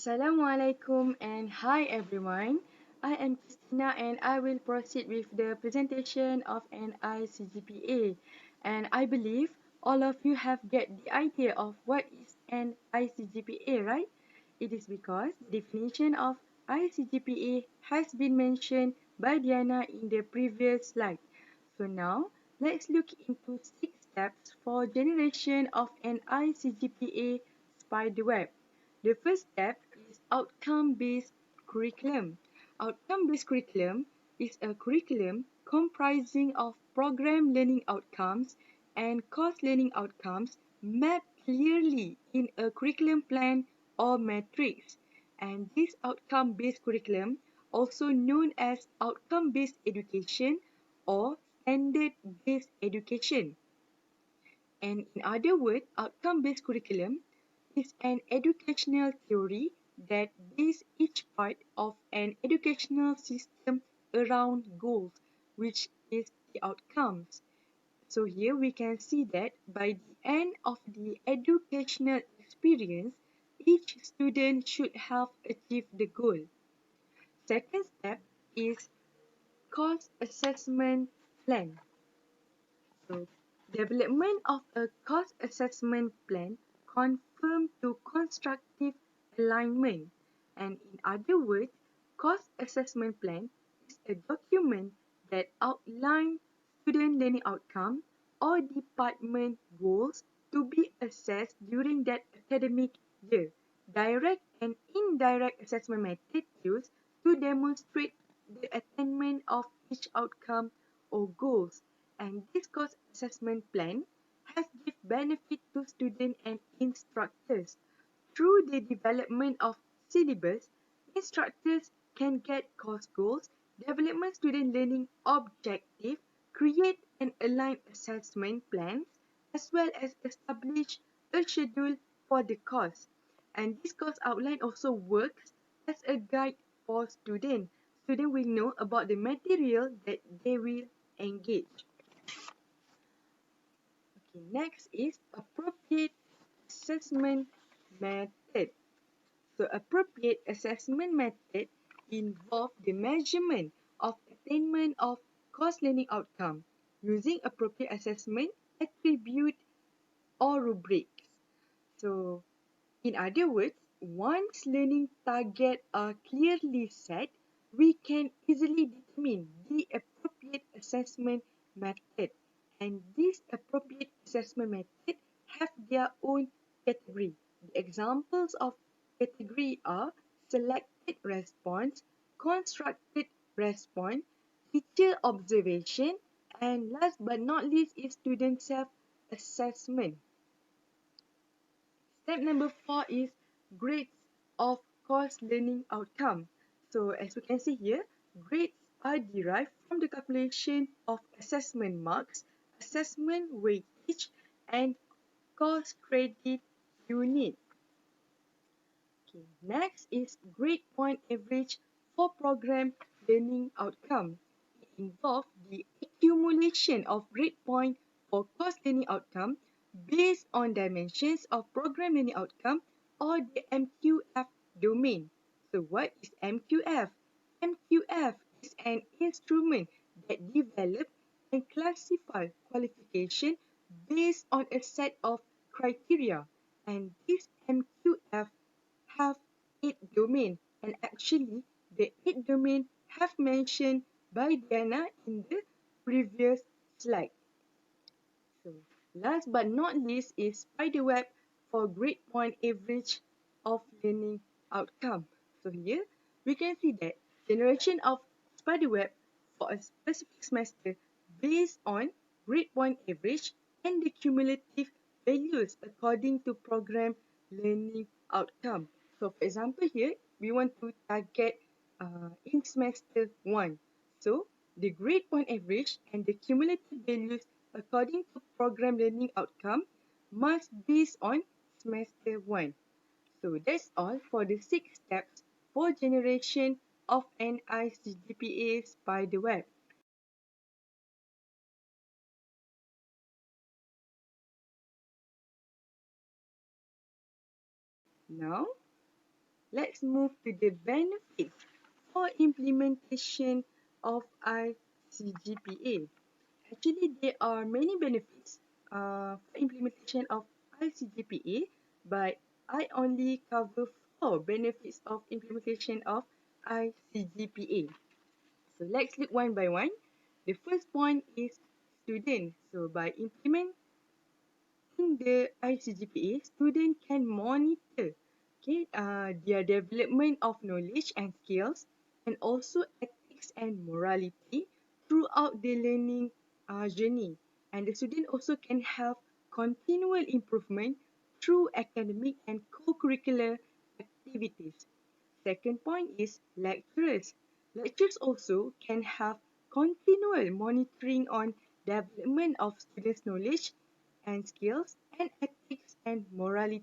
Assalamualaikum and hi everyone. I am Christina and I will proceed with the presentation of an ICGPA. And I believe all of you have get the idea of what is an ICGPA, right? It is because the definition of ICGPA has been mentioned by Diana in the previous slide. So now let's look into 6 steps for generation of an ICGPA spiderweb. The first step is outcome-based curriculum. Outcome-based curriculum is a curriculum comprising of program learning outcomes and course learning outcomes mapped clearly in a curriculum plan or matrix. And this outcome-based curriculum, also known as outcome-based education or standard-based education. And in other words, outcome-based curriculum is an educational theory that bases each part of an educational system around goals, which is the outcomes. So here we can see that by the end of the educational experience, each student should have achieved the goal. Second step is course assessment plan. So, development of a course assessment plan confirmed to constructive alignment. And in other words, course assessment plan is a document that outlines student learning outcome or department goals to be assessed during that academic year. Direct and indirect assessment methods used to demonstrate the attainment of each outcome or goals, and this course assessment plan has given benefit to students and instructors. Through the development of syllabus, instructors can get course goals, development student learning objective, create and align assessment plans, as well as establish a schedule for the course. And this course outline also works as a guide for students. Students will know about the material that they will engage. Okay, next is appropriate assessment method. So appropriate assessment method involve the measurement of attainment of course learning outcome using appropriate assessment attribute or rubrics. So in other words, once learning targets are clearly set, we can easily determine the appropriate assessment method. And these appropriate assessment methods have their own category. The examples of category are selected response, constructed response, teacher observation, and last but not least is student self-assessment. Step number 4 is grades of course learning outcome. So as we can see here, grades are derived from the calculation of assessment marks, assessment weightage, and course credit unit. Okay, next is grade point average for program learning outcome. It involves the accumulation of grade point for course learning outcome based on dimensions of program learning outcome or the MQF domain. So what is MQF? MQF is an instrument that develops and classifies qualification based on a set of criteria, and this MQF have 8 domain, and actually the 8 domain have mentioned by Diana in the previous slide. So last but not least is spiderweb for grade point average of learning outcome. So here we can see that generation of spiderweb for a specific semester based on grade point average and the cumulative values according to program learning outcome. So for example here, we want to target in semester 1. So the grade point average and the cumulative values according to program learning outcome must based on semester 1. So that's all for the 6 steps for generation of an ICGPA spiderweb. Now, let's move to the benefits for implementation of ICGPA. Actually, there are many benefits for implementation of ICGPA, but I only cover 4 benefits of implementation of ICGPA. So let's look one by one. The first point is students. So by implementing the ICGPA, students can monitor their development of knowledge and skills, and also ethics and morality throughout the learning journey. And the student also can have continual improvement through academic and co-curricular activities. Second point is lecturers. Lecturers also can have continual monitoring on development of students' knowledge and skills and ethics and morality.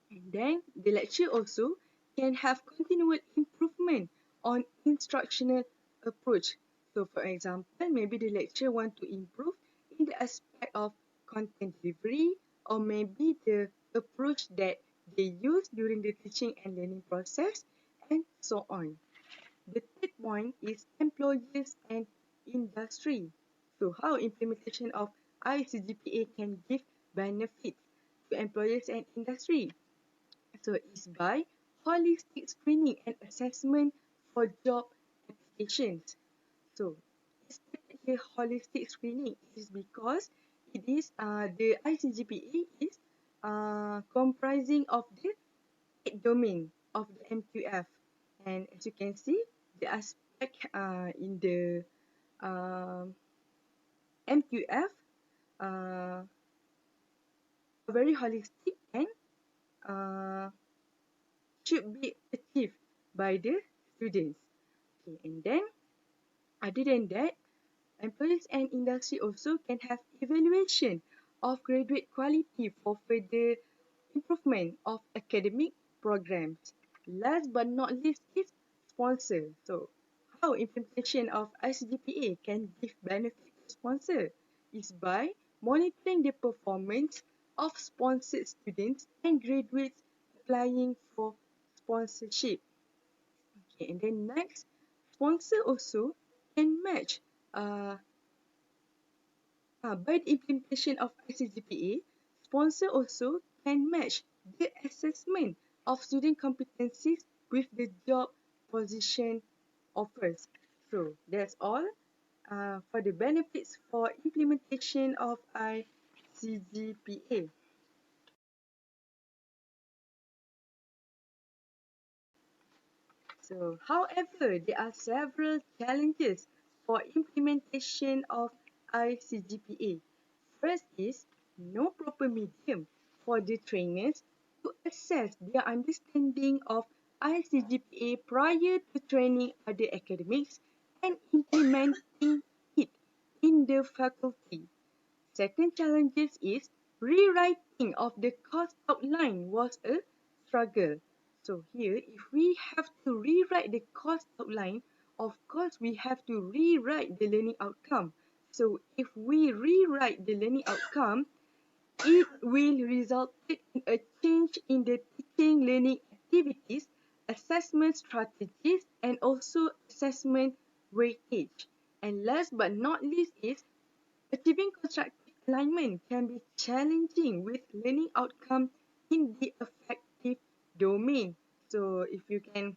And then the lecturer also can have continual improvement on instructional approach. So for example, maybe the lecturer want to improve in the aspect of content delivery, or maybe the approach that they use during the teaching and learning process, and so on. The third point is employers and industry. So how implementation of ICGPA can give benefits to employers and industry. So it's by holistic screening and assessment for job applications. So it's a holistic screening is because it is the ICGPA is comprising of the 8 domain of the MQF, and as you can see, the aspect in the MQF are very holistic and uh, should be achieved by the students. Okay, and then other than that, employers and industry also can have evaluation of graduate quality for further improvement of academic programs. Last but not least is sponsor. So, how implementation of ICGPA can give benefit to sponsor is by monitoring the performance of sponsored students and graduates applying for sponsorship. Okay, and then next, sponsor also can match by the implementation of ICGPA, sponsor also can match the assessment of student competencies with the job position offers. So that's all for the benefits for implementation of ICGPA. So, however, there are several challenges for implementation of ICGPA. First is no proper medium for the trainers to assess their understanding of ICGPA prior to training other academics and implementing it in the faculty. Second challenges is rewriting of the course outline was a struggle. So here, if we have to rewrite the course outline, of course we have to rewrite the learning outcome. So if we rewrite the learning outcome, it will result in a change in the teaching learning activities, assessment strategies, and also assessment weightage. And last but not least is achieving constructive alignment can be challenging with learning outcome in the affective domain. So if you can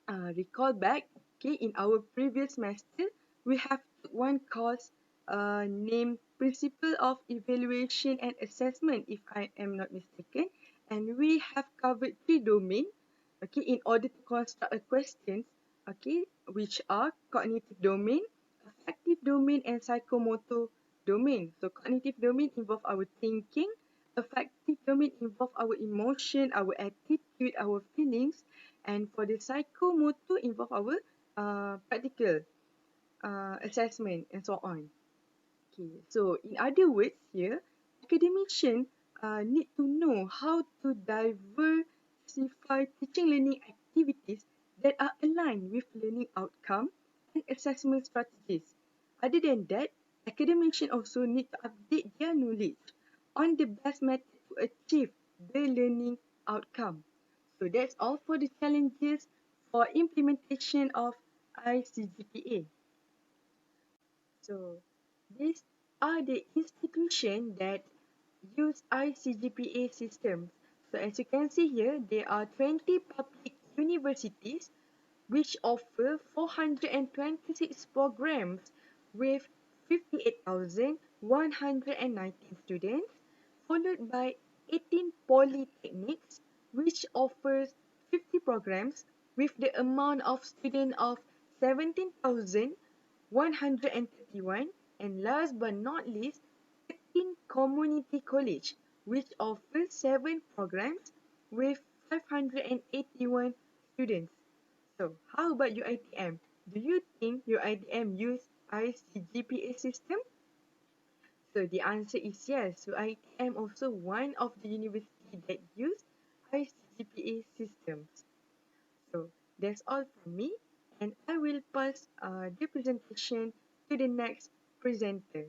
recall back, okay, in our previous semester, we have one course named Principle of Evaluation and Assessment, if I am not mistaken, and we have covered 3 domains, okay, in order to construct a question, okay, which are cognitive domain, affective domain, and psychomotor domain. So cognitive domain involve our thinking, affective domain involve our emotion, our attitude, our feelings, and for the psychomotor involve our practical assessment and so on. Okay, so in other words here, academicians need to know how to diversify teaching learning activities that are aligned with learning outcome and assessment strategies. Other than that, academicians also need to update their knowledge on the best method to achieve the learning outcome. So that's all for the challenges for implementation of ICGPA. So these are the institutions that use ICGPA systems. So as you can see here, there are 20 public universities which offer 426 programs with 58,119 students, followed by 18 polytechnics which offers 50 programs with the amount of students of 17,131, and last but not least, 13 community college which offers 7 programs with 581 students. So, how about your ITM? Do you think your ITM use ICGPA system? So the answer is yes. So ITM also one of the university that use ICGPA systems. So that's all from me, and I will pass the presentation to the next presenter.